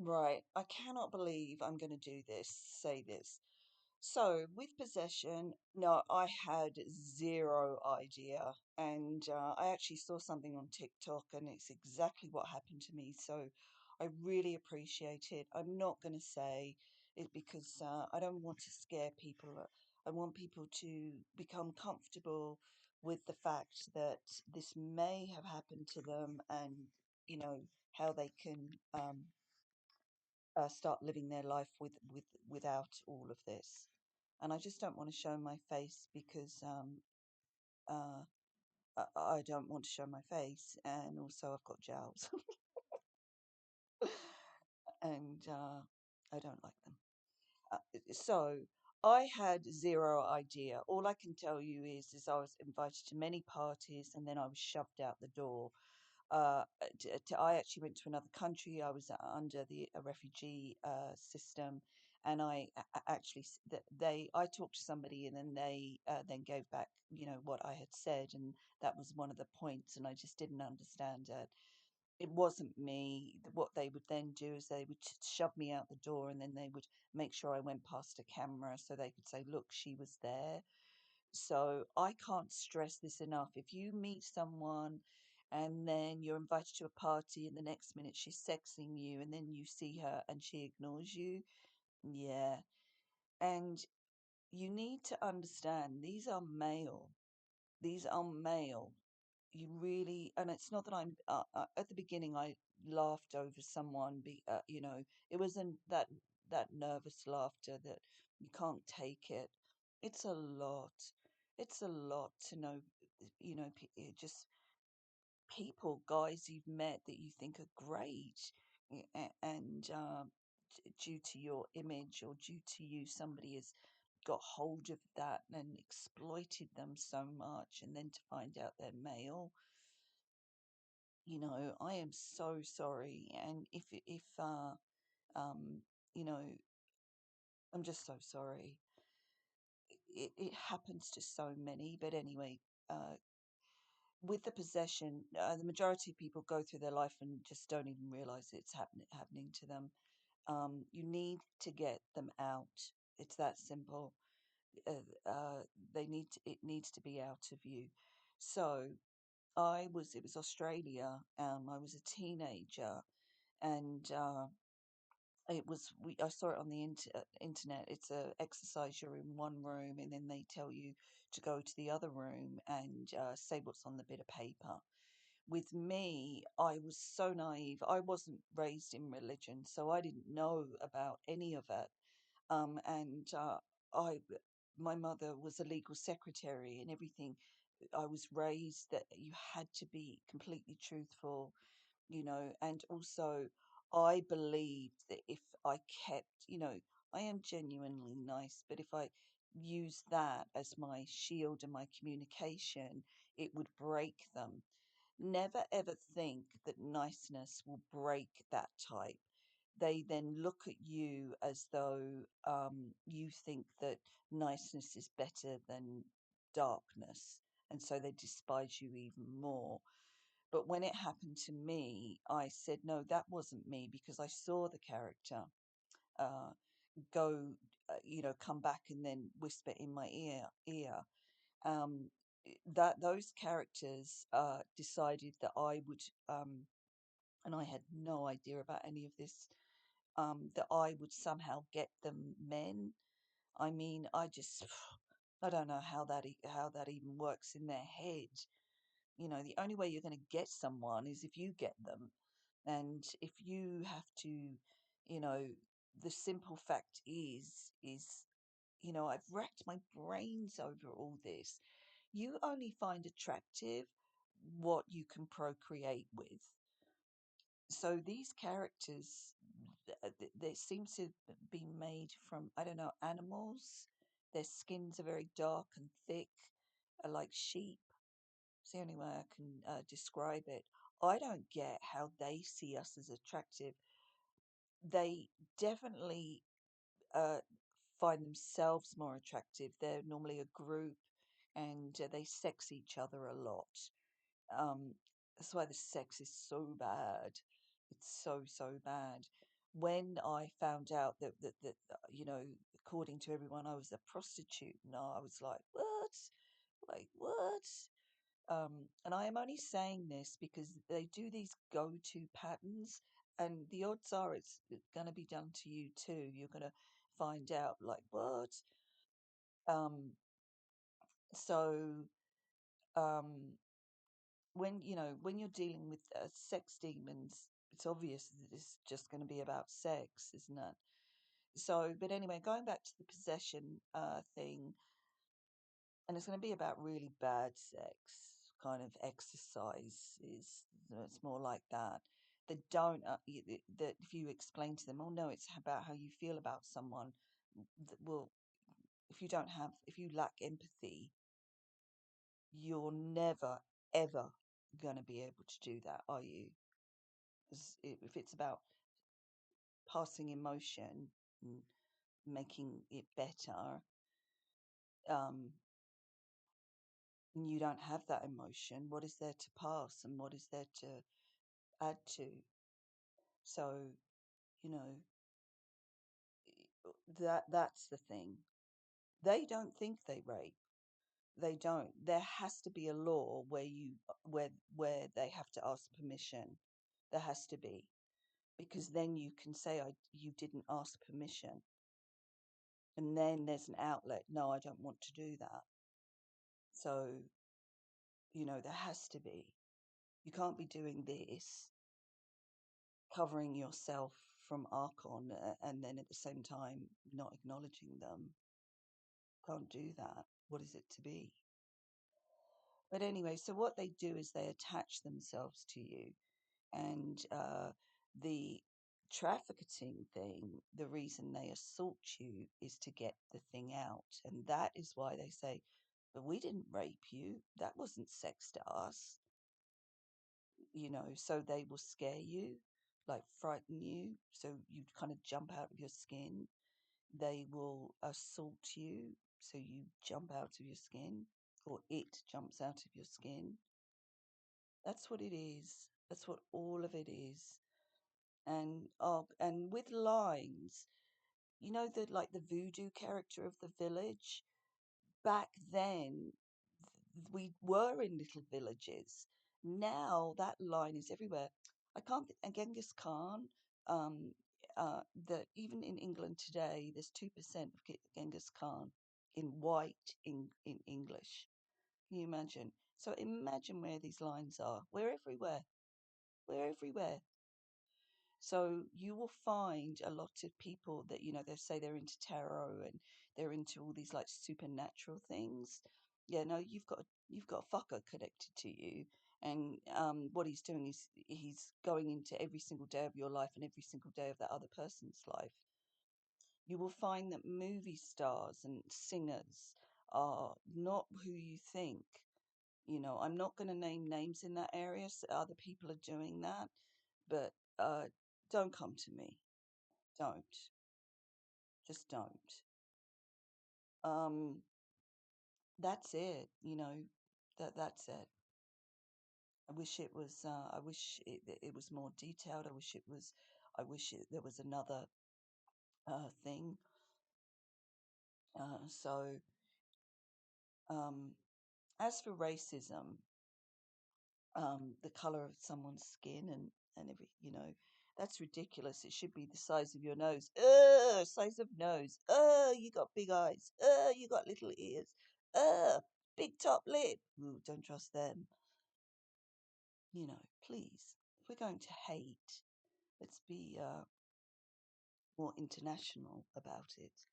Right. I cannot believe I'm going to do this, say this. So, with possession, no, I had zero idea. And I actually saw something on TikTok, and it's exactly what happened to me. So, I really appreciate it. I'm not going to say it because I don't want to scare people. I want people to become comfortable with the fact that this may have happened to them and, you know, how they can start living their life without all of this. And I just don't want to show my face because uh, I don't want to show my face, and also I've got jowls, and I don't like them. So I had zero idea. All I can tell you is I was invited to many parties, and then I was shoved out the door. I actually went to another country. I was under the a refugee system, and I talked to somebody, and then they then gave back, what I had said, and that was one of the points, and I just didn't understand it. It wasn't me. What they would then do is they would shove me out the door, and then they would make sure I went past a camera so they could say, "Look, she was there." So I can't stress this enough. If you meet someone and then you're invited to a party and the next minute she's sexing you and then you see her and she ignores you, yeah. And you need to understand these are male. These are male. You really, and it's not that at the beginning I laughed over someone, it wasn't that nervous laughter that you can't take it. It's a lot. It's a lot to know, just people, guys you've met that you think are great, and due to your image or due to you, somebody has got hold of that and exploited them so much, and then to find out they're male. I am so sorry. And if um, you know, I'm just so sorry. It happens to so many. But anyway, uh, with the possession, the majority of people go through their life and just don't even realize it's happening to them. You need to get them out. It's that simple. Uh, it needs to be out of you. So it was Australia. I was a teenager, and I saw it on the internet. It's a exercise. You're in one room, and then they tell you to go to the other room and say what's on the bit of paper. With me, I was so naive. I wasn't raised in religion, so I didn't know about any of it. And I, my mother was a legal secretary and everything. I was raised that you had to be completely truthful, and also I believed that if I kept, I am genuinely nice, but if I use that as my shield and my communication, it would break them. Never ever think that niceness will break that type. They then look at you as though you think that niceness is better than darkness, and so they despise you even more. But when it happened to me, I said, no, that wasn't me, because I saw the character uh, go, come back and then whisper in my ear. Um, that those characters decided that I would, and I had no idea about any of this, that I would somehow get them men. I mean, I don't know how that even works in their head. The only way you're going to get someone is if you get them. And if you have to, you know, the simple fact is, I've racked my brains over all this. You only find attractive what you can procreate with. So these characters, they seem to be made from, I don't know, animals. Their skins are very dark and thick, like sheep. It's the only way I can describe it. I don't get how they see us as attractive. They definitely uh, find themselves more attractive. They're normally a group, and they sex each other a lot. Um, that's why the sex is so bad. It's so, so bad. when I found out that according to everyone, I was a prostitute, and I was like, what? Like, what? And I am only saying this because they do these go-to patterns, and the odds are it's going to be done to you too. You're going to find out, like, what? Um, so, um, when you're dealing with sex demons, it's obvious that it's just going to be about sex, isn't it? So, but anyway, going back to the possession thing, and it's going to be about really bad sex, kind of exercises. It's more like that. That don't that if you explain to them, oh no, it's about how you feel about someone. Well, if you lack empathy, you're never ever going to be able to do that, are you? If it's about passing emotion and making it better, um, and you don't have that emotion, what is there to pass and what is there to add to? So, you know, that's the thing. They don't think they rape. They don't. There has to be a law where they have to ask permission. There has to be, because then you can say you didn't ask permission, and then there's an outlet. No, I don't want to do that. So, there has to be. You can't be doing this, covering yourself from Archon, and then at the same time not acknowledging them. Can't do that. What is it to be? But anyway, so what they do is they attach themselves to you. And the trafficking thing, the reason they assault you is to get the thing out. And that is why they say, but we didn't rape you. That wasn't sex to us. So they will scare you, like frighten you, so you kind of jump out of your skin. They will assault you, so you jump out of your skin, or it jumps out of your skin. That's what it is. That's what all of it is. And with lines, the voodoo character of the village. Back then, we were in little villages. Now that line is everywhere. I can't and Genghis Khan, um, that even in England today, there's 2% of Genghis Khan in white in English. Can you imagine? So imagine where these lines are. We're everywhere. We're everywhere. So you will find a lot of people that, they say they're into tarot and they're into all these like supernatural things. Yeah, no, you've got a fucker connected to you. And what he's doing is he's going into every single day of your life and every single day of that other person's life. You will find that movie stars and singers are not who you think. I'm not going to name names in that area, so other people are doing that, but don't come to me. Don't. Just don't. Um, that's it. That's it. I wish it was more detailed. I wish there was another thing. So, um, as for racism, the color of someone's skin and that's ridiculous. It should be the size of your nose. Size of nose. You got big eyes. You got little ears. Big top lip. Ooh, don't trust them. Please. If we're going to hate, let's be more international about it.